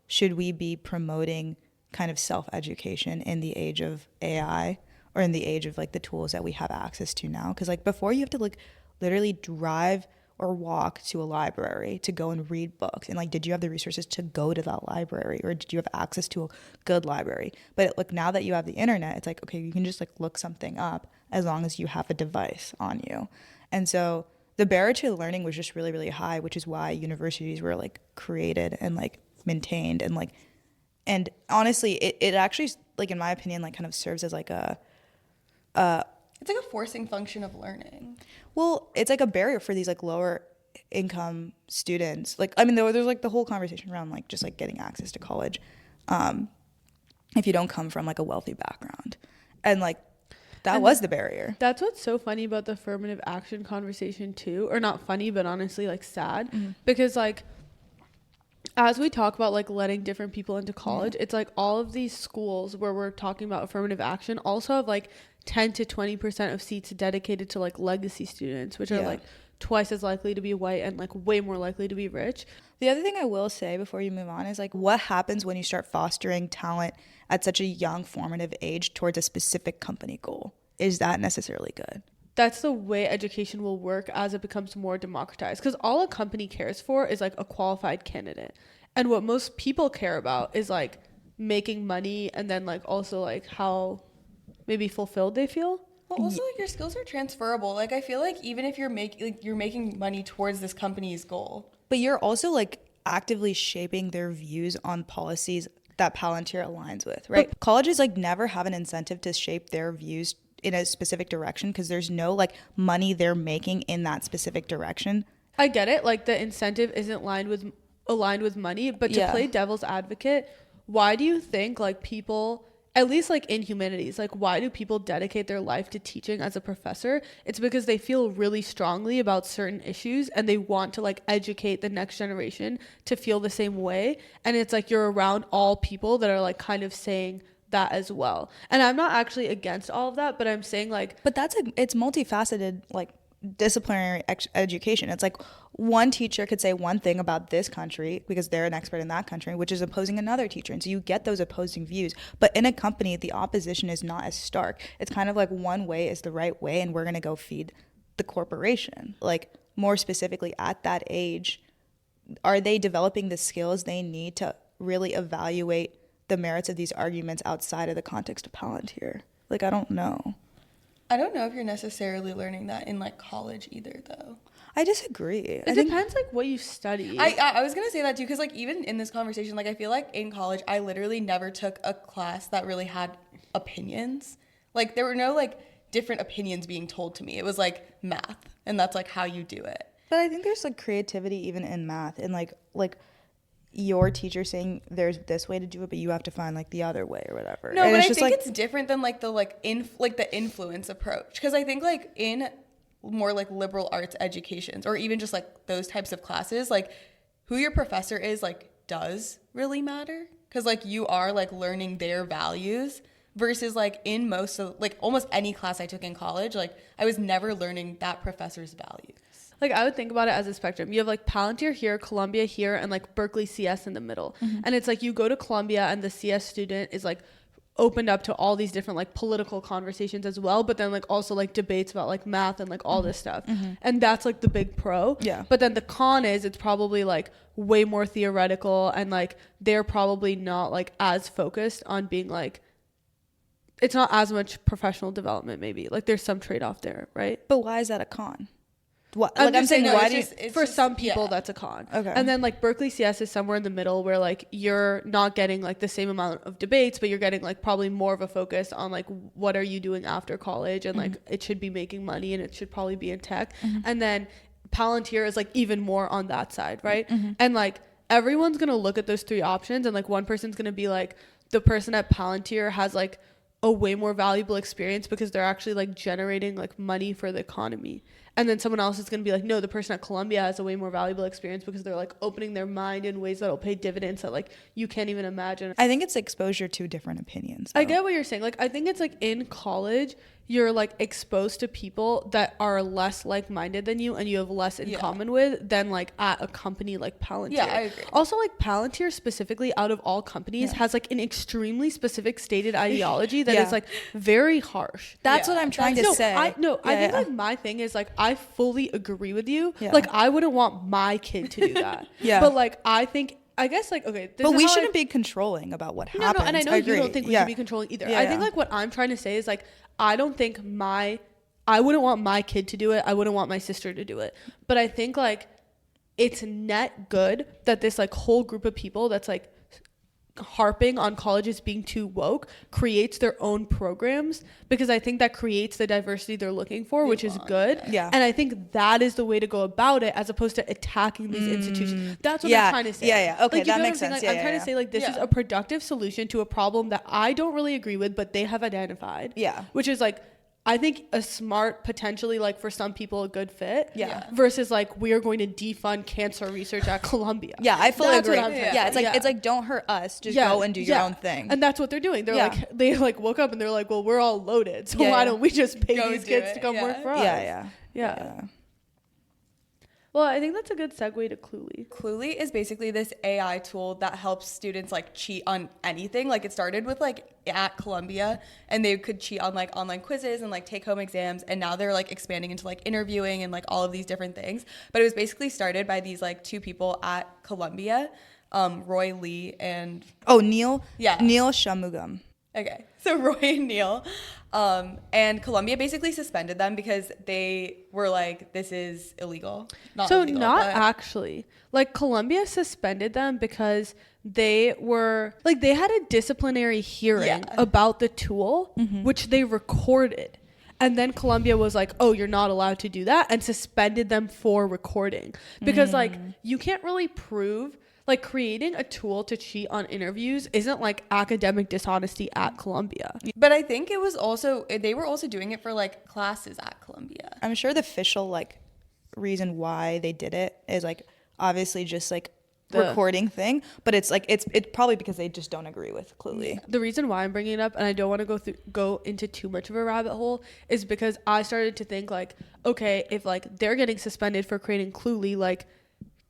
should we be promoting kind of self-education in the age of AI or in the age of like the tools that we have access to now? Because like before, you have to like literally drive or walk to a library to go and read books, and like did you have the resources to go to that library, or did you have access to a good library? But like now that you have the internet, it's like, okay, you can just like look something up as long as you have a device on you. And so the barrier to learning was just really, really high, which is why universities were like created and like maintained, and like, and honestly it actually, like in my opinion, like kind of serves as like It's like a forcing function of learning. well, it's like a barrier for these like lower income students, like, I mean, there's like the whole conversation around like just like getting access to college if you don't come from like a wealthy background, and like that was the barrier. That's what's so funny about the affirmative action conversation too, or not funny, but honestly like sad, because like as we talk about like letting different people into college, it's like all of these schools where we're talking about affirmative action also have like 10 to 20% of seats dedicated to like legacy students, which are like twice as likely to be white and like way more likely to be rich. The other thing I will say before you move on is like, what happens when you start fostering talent at such a young formative age towards a specific company goal? Is that necessarily good? That's the way education will work as it becomes more democratized, because all a company cares for is like a qualified candidate, and what most people care about is like making money, and then like also like how maybe fulfilled they feel. Well, also like your skills are transferable. Like I feel like even if you're making money towards this company's goal, but you're also like actively shaping their views on policies that Palantir aligns with, right? But colleges like never have an incentive to shape their views in a specific direction because there's no like money they're making in that specific direction. I get it, like the incentive isn't aligned with money, but to play devil's advocate, why do you think like people, at least like in humanities, like why do people dedicate their life to teaching as a professor? It's because they feel really strongly about certain issues and they want to like educate the next generation to feel the same way, and it's like you're around all people that are like kind of saying that as well. And I'm not actually against all of that, but I'm saying like, but it's multifaceted like disciplinary education. It's like one teacher could say one thing about this country because they're an expert in that country, which is opposing another teacher, and so you get those opposing views. But in a company, the opposition is not as stark. It's kind of like one way is the right way and we're going to go feed the corporation. Like more specifically at that age, are they developing the skills they need to really evaluate the merits of these arguments outside of the context of Palantir? Like, I don't know. I don't know if you're necessarily learning that in like college either, though. I disagree. It depends like what you study. I was gonna say that too, because like even in this conversation, like I feel like in college I literally never took a class that really had opinions. Like there were no like different opinions being told to me. It was like math, and that's like how you do it. But I think there's like creativity even in math, and like your teacher saying there's this way to do it, but you have to find like the other way or whatever. No, and but it's I just think like, it's different than like the influence approach, because I think like in more like liberal arts educations or even just like those types of classes, like who your professor is like does really matter, because like you are like learning their values versus like in most of like almost any class I took in college, like I was never learning that professor's values. Like I would think about it as a spectrum. You have like Palantir here, Columbia here, and like Berkeley CS in the middle. And it's like you go to Columbia and the CS student is like opened up to all these different like political conversations as well, but then like also like debates about like math and like all this stuff. And that's like the big pro. Yeah. But then the con is it's probably like way more theoretical, and like they're probably not like as focused on being like, it's not as much professional development maybe. Like there's some trade-off there, right? but why is that a con? What, I'm saying no, why it's for just, some people yeah. that's a con. Okay. And then like Berkeley CS is somewhere in the middle where like you're not getting like the same amount of debates, but you're getting like probably more of a focus on like what are you doing after college, and like it should be making money and it should probably be in tech. And then Palantir is like even more on that side, right? And like everyone's gonna look at those three options, and like one person's gonna be like, the person at Palantir has like a way more valuable experience because they're actually like generating like money for the economy. And then someone else is going to be like, no, the person at Columbia has a way more valuable experience because they're like opening their mind in ways that'll pay dividends that like you can't even imagine. I think it's exposure to different opinions, though. I get what you're saying. Like, I think it's like in college, you're like exposed to people that are less like-minded than you and you have less in common with than like at a company like Palantir. Yeah, I agree. Also, like Palantir specifically out of all companies has like an extremely specific stated ideology that is like very harsh. That's what I'm trying to say. I think like my thing is like I fully agree with you. Yeah. Like I wouldn't want my kid to do that. But like I guess like, okay, but we shouldn't be controlling about what happens. No, and I know you don't think we should be controlling either. I think like what I'm trying to say is like I wouldn't want my kid to do it. I wouldn't want my sister to do it. But I think like it's net good that this like whole group of people that's like harping on colleges being too woke creates their own programs, because I think that creates the diversity they're looking for, which is good. Yeah. And I think that is the way to go about it, as opposed to attacking these institutions. That's what I'm trying to say. Yeah. Okay, like, that makes sense. Like, I'm trying to say, like, this is a productive solution to a problem that I don't really agree with, but they have identified. Yeah. Which is like, I think a smart, potentially, like, for some people, a good fit. Yeah. Versus like, we are going to defund cancer research at Columbia. Yeah, I fully agree. Yeah, it's like don't hurt us, just go and do your own thing. And that's what they're doing. They're like, they like woke up and they're like, well, we're all loaded, so why don't we just pay these kids to come work for us? Yeah. Well, I think that's a good segue to Cluely. Cluely is basically this AI tool that helps students like cheat on anything. Like, it started with like at Columbia, and they could cheat on like online quizzes and like take home exams, and now they're like expanding into like interviewing and like all of these different things. But it was basically started by these like two people at Columbia, Roy Lee and Neil Shamugam. Okay, so Roy and Neil, and Columbia basically suspended them because they were like, this is illegal. Actually. Like, Columbia suspended them because they were, like, they had a disciplinary hearing about the tool, which they recorded. And then Columbia was like, oh, you're not allowed to do that, and suspended them for recording. Because, like, you can't really prove... Like, creating a tool to cheat on interviews isn't like academic dishonesty at Columbia. But I think it was also, they were also doing it for like classes at Columbia. I'm sure the official like reason why they did it is like obviously just like the recording thing, but it's like it's probably because they just don't agree with Cluely. The reason why I'm bringing it up, and I don't want to go into too much of a rabbit hole, is because I started to think like, okay, if like they're getting suspended for creating Cluely, like,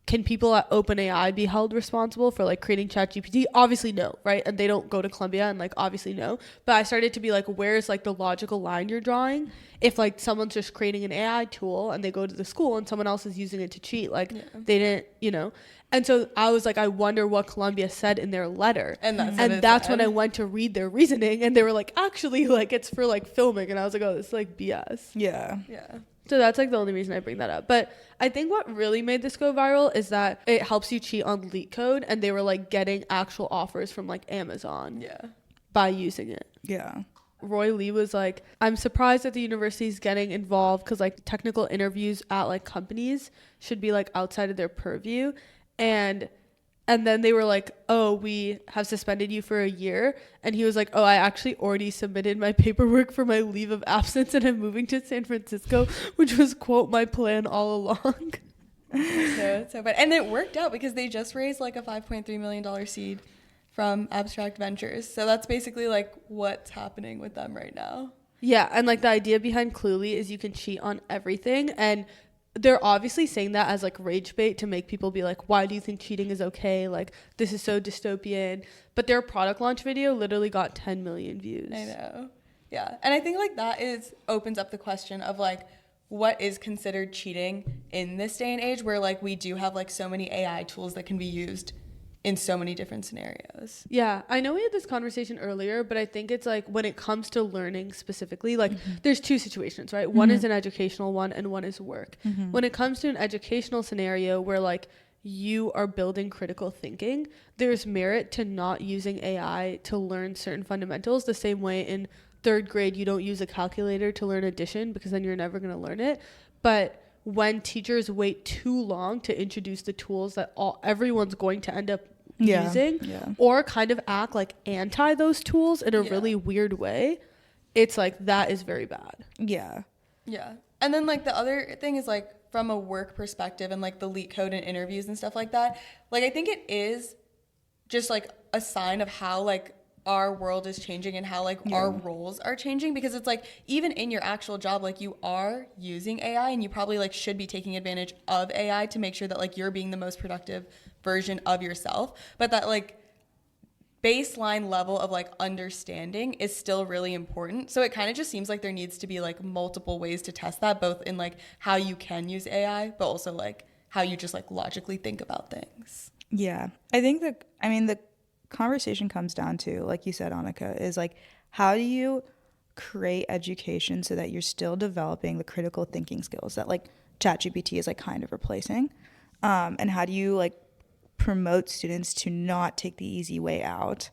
can people at OpenAI be held responsible for like creating ChatGPT? Obviously no, right? And they don't go to Columbia, and like obviously no. But I started to be like, where's like the logical line you're drawing? If like someone's just creating an AI tool and they go to the school and someone else is using it to cheat, like they didn't, you know. And so I was like, I wonder what Columbia said in their letter. And that's when I went to read their reasoning, and they were like, actually, like, it's for like filming. And I was like, oh, this is like BS. Yeah. So that's like the only reason I bring that up. But I think what really made this go viral is that it helps you cheat on Leetcode, and they were like getting actual offers from like Amazon by using it. Yeah. Roy Lee was like, I'm surprised that the university's getting involved, because like technical interviews at like companies should be like outside of their purview. And then they were like, oh, we have suspended you for a year. And he was like, oh, I actually already submitted my paperwork for my leave of absence, and I'm moving to San Francisco, which was, quote, my plan all along. So bad. And it worked out because they just raised like a $5.3 million seed from Abstract Ventures. So that's basically like what's happening with them right now. Yeah. And like the idea behind Cluely is you can cheat on everything. And they're obviously saying that as like rage bait to make people be like, why do you think cheating is okay? Like, this is so dystopian. But their product launch video literally got 10 million views. I know. Yeah. And I think like that opens up the question of like, what is considered cheating in this day and age, where like we do have like so many AI tools that can be used in so many different scenarios. Yeah, I know we had this conversation earlier, but I think it's like when it comes to learning specifically, like there's two situations, right? One is an educational one and one is work. When it comes to an educational scenario where like you are building critical thinking, there's merit to not using AI to learn certain fundamentals, the same way in third grade you don't use a calculator to learn addition because then you're never going to learn it. But when teachers wait too long to introduce the tools that everyone's going to end up using, or kind of act like anti those tools in a really weird way, it's like that is very bad. Yeah. And then like the other thing is like from a work perspective and like the Leetcode and interviews and stuff like that, like I think it is just like a sign of how like our world is changing and how like our roles are changing, because it's like even in your actual job, like you are using AI and you probably like should be taking advantage of AI to make sure that like you're being the most productive version of yourself, but that like baseline level of like understanding is still really important. So it kind of just seems like there needs to be like multiple ways to test that, both in like how you can use AI, but also like how you just like logically think about things. Yeah, I think the conversation comes down to, like you said, Annika, is like, how do you create education so that you're still developing the critical thinking skills that like ChatGPT is like kind of replacing, and how do you like promote students to not take the easy way out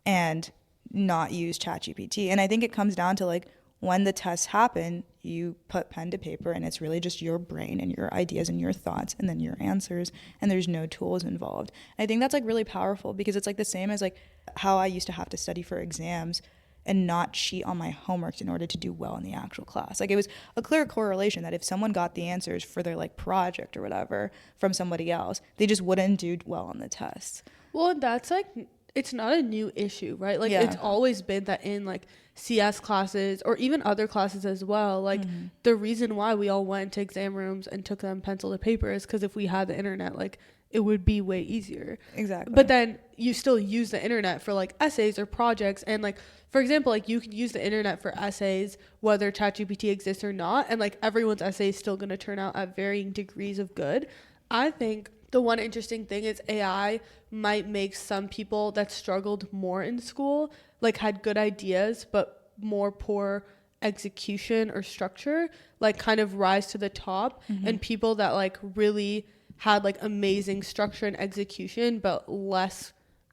and not use ChatGPT. And I think it comes down to like when the tests happen, you put pen to paper and it's really just your brain and your ideas and your thoughts and then your answers, and there's no tools involved. And I think that's like really powerful because it's like the same as like how I used to have to study for exams and not cheat on my homework in order to do well in the actual class. Like it was a clear correlation that if someone got the answers for their like project or whatever from somebody else, they just wouldn't do well on the tests. Well, that's like, it's not a new issue, right? Like it's always been that in like CS classes or even other classes as well, like the reason why we all went to exam rooms and took them pencil to paper is because if we had the internet, like it would be way easier. Exactly. But then you still use the internet for like essays or projects. And like, for example, like you could use the internet for essays, whether ChatGPT exists or not. And like everyone's essay is still going to turn out at varying degrees of good. I think the one interesting thing is AI might make some people that struggled more in school, like had good ideas, but more poor execution or structure, like kind of rise to the top. And people that like really had like amazing structure and execution but less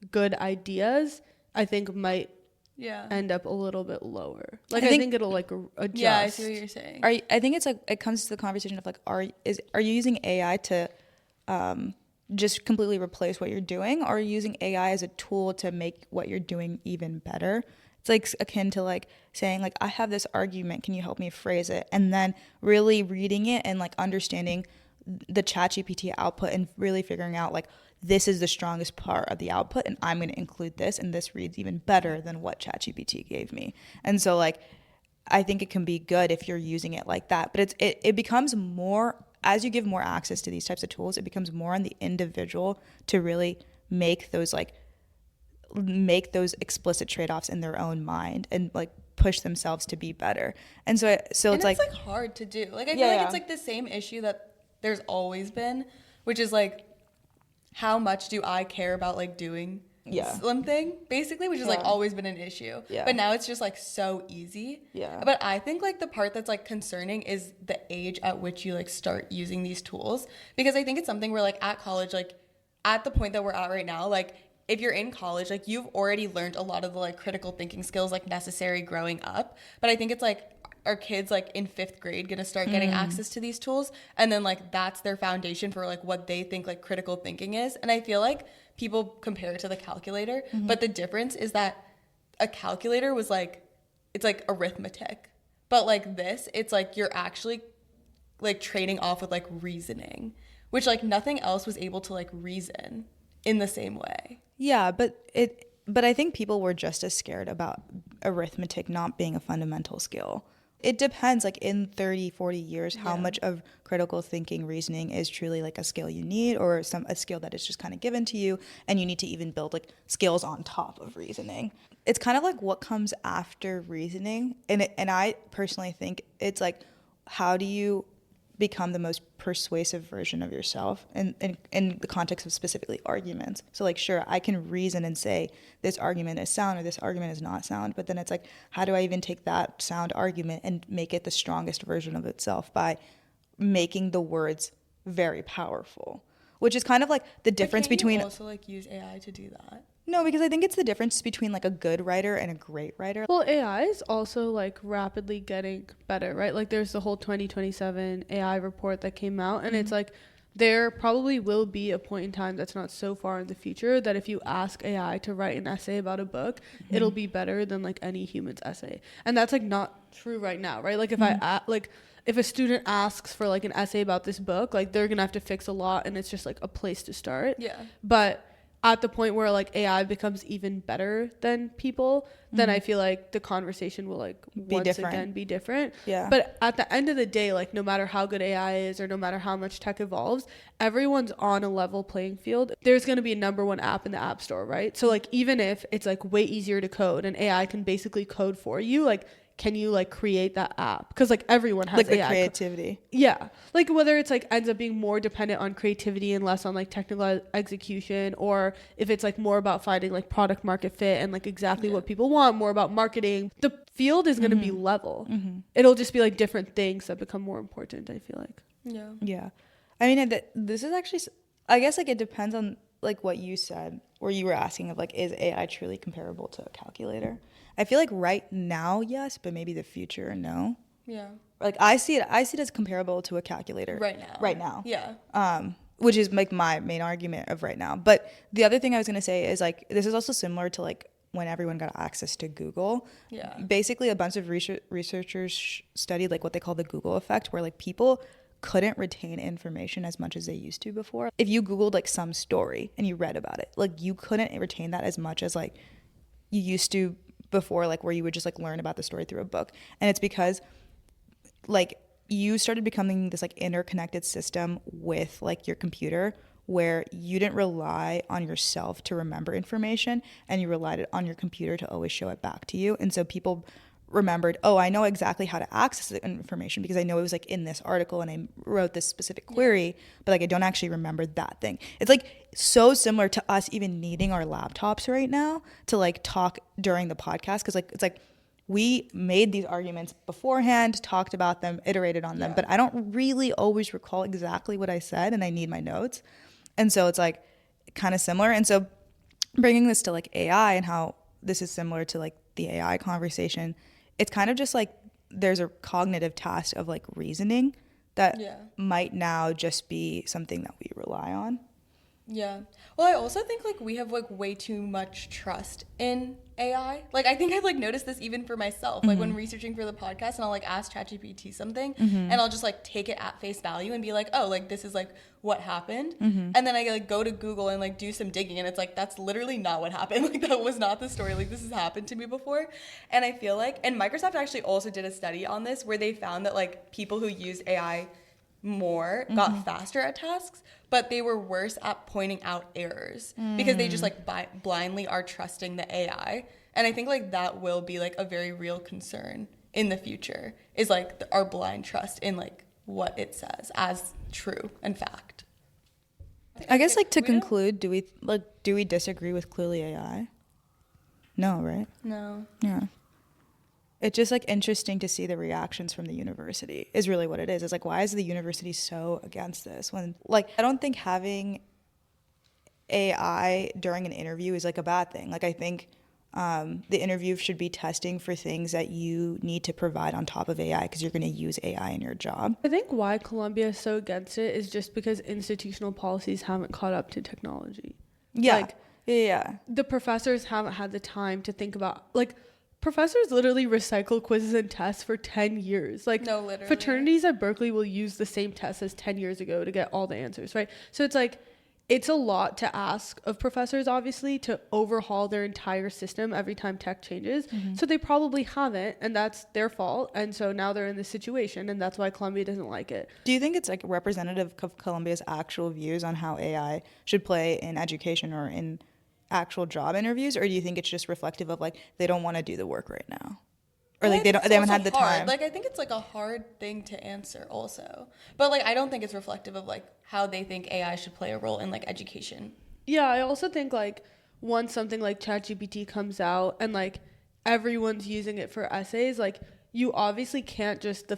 good ideas, I think might end up a little bit lower. Like I think it'll like adjust. Yeah, I see what you're saying. I think it's like it comes to the conversation of like are you using AI to just completely replace what you're doing, or are you using AI as a tool to make what you're doing even better? It's like akin to like saying like I have this argument, can you help me phrase it? And then really reading it and like understanding the ChatGPT output and really figuring out like this is the strongest part of the output and I'm going to include this, and this reads even better than what ChatGPT gave me. And so like I think it can be good if you're using it like that, but it becomes more, as you give more access to these types of tools, it becomes more on the individual to really make those explicit trade-offs in their own mind and like push themselves to be better. And so it's like hard to do. Like I feel like it's like the same issue that there's always been, which is like how much do I care about like doing something basically, which has like always been an issue. But now it's just like so easy. But I think like the part that's like concerning is the age at which you like start using these tools, because I think it's something where like at college, like at the point that we're at right now, like if you're in college, like you've already learned a lot of the like critical thinking skills like necessary growing up. But I think it's like, are kids like in 5th grade gonna start getting access to these tools, and then like that's their foundation for like what they think like critical thinking is? And I feel like people compare it to the calculator, but the difference is that a calculator was like, it's like arithmetic, but like this, it's like you're actually like trading off with like reasoning, which like nothing else was able to like reason in the same way. But I think people were just as scared about arithmetic not being a fundamental skill. It depends, like in 30, 40 years, how much of critical thinking, reasoning is truly like a skill you need, or a skill that is just kind of given to you and you need to even build like skills on top of reasoning. It's kind of like what comes after reasoning. And I personally think it's like, how do you become the most persuasive version of yourself in the context of specifically arguments? So like, sure, I can reason and say this argument is sound or this argument is not sound, but then it's like, how do I even take that sound argument and make it the strongest version of itself by making the words very powerful? Which is kind of like the difference between... you also like use AI to do that? No, because I think it's the difference between like a good writer and a great writer. Well, AI is also like rapidly getting better, right? Like there's the whole 2027 AI report that came out, and it's like there probably will be a point in time that's not so far in the future that if you ask AI to write an essay about a book, it'll be better than like any human's essay. And that's like not true right now, right? Like if a student asks for like an essay about this book, like they're gonna have to fix a lot, and it's just like a place to start. But at the point where like AI becomes even better than people, then I feel like the conversation will like again be different. But at the end of the day, like no matter how good AI is or no matter how much tech evolves, everyone's on a level playing field. There's going to be a number one app in the app store, right? So like even if it's like way easier to code and AI can basically code for you, like can you like create that app? Because like everyone has like AI the creativity. Like whether it's like ends up being more dependent on creativity and less on like technical execution, or if it's like more about finding like product market fit and like exactly what people want, more about marketing, the field is going to be level. It'll just be like different things that become more important, I feel like. I mean, this is actually, I guess like it depends on like what you said, where you were asking of like, is AI truly comparable to a calculator? I feel like right now, yes, but maybe the future, no. Yeah. Like I see it as comparable to a calculator right now. Yeah. Which is like my main argument of right now. But the other thing I was going to say is like, this is also similar to like when everyone got access to Google. Yeah. Basically a bunch of researchers studied like what they call the Google effect, where like people couldn't retain information as much as they used to before. If you Googled like some story and you read about it, like you couldn't retain that as much as like you used to before, like where you would just like learn about the story through a book. And it's because like you started becoming this like interconnected system with like your computer, where you didn't rely on yourself to remember information and you relied on your computer to always show it back to you. And so people remembered, oh, I know exactly how to access the information because I know it was like in this article and I wrote this specific query, but like I don't actually remember that thing. It's like so similar to us even needing our laptops right now to like talk during the podcast, because like it's like we made these arguments beforehand, talked about them, iterated on them, but I don't really always recall exactly what I said and I need my notes. And so it's like kind of similar. And so bringing this to like AI and how this is similar to like the AI conversation, it's kind of just like there's a cognitive task of like reasoning that might now just be something that we rely on. Yeah. Well, I also think like we have like way too much trust in AI. Like I think I've like noticed this even for myself, like when researching for the podcast, and I'll like ask ChatGPT something and I'll just like take it at face value and be like, oh, like this is like what happened. And then I like go to Google and like do some digging and it's like, that's literally not what happened. Like that was not the story. Like this has happened to me before. And I feel like, and Microsoft actually also did a study on this where they found that like people who use AI more got faster at tasks, but they were worse at pointing out errors because they just like blindly are trusting the AI. And I think like that will be like a very real concern in the future, is like our blind trust in like what it says as true and fact. I guess like to conclude, do we disagree with Clearly AI? No, right? No. Yeah. It's just like interesting to see the reactions from the university is really what it is. It's like, why is the university so against this? When like, I don't think having AI during an interview is like a bad thing. Like I think the interview should be testing for things that you need to provide on top of AI because you're going to use AI in your job. I think why Columbia is so against it is just because institutional policies haven't caught up to technology. Yeah. Like, yeah. The professors haven't had the time to think about, like, professors literally recycle quizzes and tests for 10 years. Like, no, literally. Fraternities at Berkeley will use the same tests as 10 years ago to get all the answers, right? So it's like, it's a lot to ask of professors, obviously, to overhaul their entire system every time tech changes. So they probably haven't, and that's their fault. And so now they're in this situation, and that's why Columbia doesn't like it. Do you think it's like representative of Columbia's actual views on how AI should play in education or in actual job interviews, or do you think it's just reflective of like they don't want to do the work right now, or like they haven't had the time? Like I think it's like a hard thing to answer also, but like I don't think it's reflective of like how they think AI should play a role in like education. Yeah, I also think like once something like ChatGPT comes out and like everyone's using it for essays, like you obviously can't just the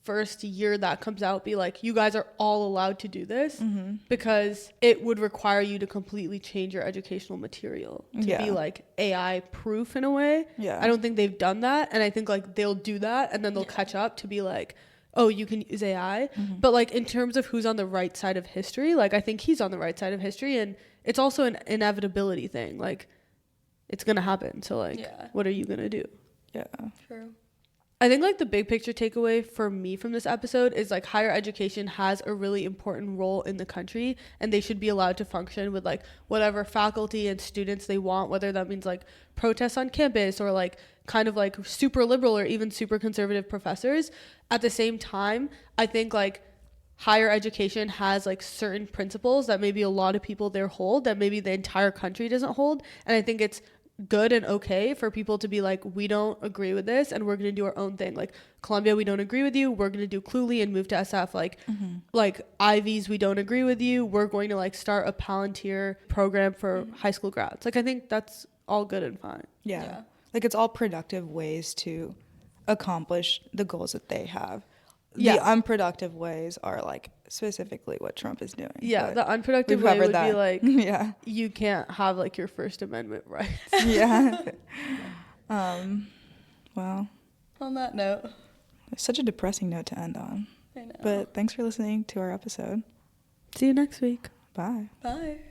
first year that comes out be like, you guys are all allowed to do this, because it would require you to completely change your educational material to be like AI proof in a way. I don't think they've done that, and I think like they'll do that and then they'll catch up to be like, oh, you can use AI. But like in terms of who's on the right side of history, like I think he's on the right side of history, and it's also an inevitability thing. Like it's gonna happen, so like what are you gonna do? True. I think like the big picture takeaway for me from this episode is like higher education has a really important role in the country, and they should be allowed to function with like whatever faculty and students they want, whether that means like protests on campus or like kind of like super liberal or even super conservative professors. At the same time, I think like higher education has like certain principles that maybe a lot of people there hold that maybe the entire country doesn't hold, and I think it's good and okay for people to be like, we don't agree with this and we're going to do our own thing. Like Columbia, we don't agree with you, we're going to do Cluely and move to SF. Like like Ivies, we don't agree with you, we're going to like start a Palantir program for high school grads. Like I think that's all good and fine. Like it's all productive ways to accomplish the goals that they have. The unproductive ways are like specifically what Trump is doing. Yeah, but the unproductive we've way covered would that. be like, Yeah. you can't have like your First Amendment rights. Yeah. Well, On that note, it's such a depressing note to end on. I know. But thanks for listening to our episode. See you next week. Bye. Bye.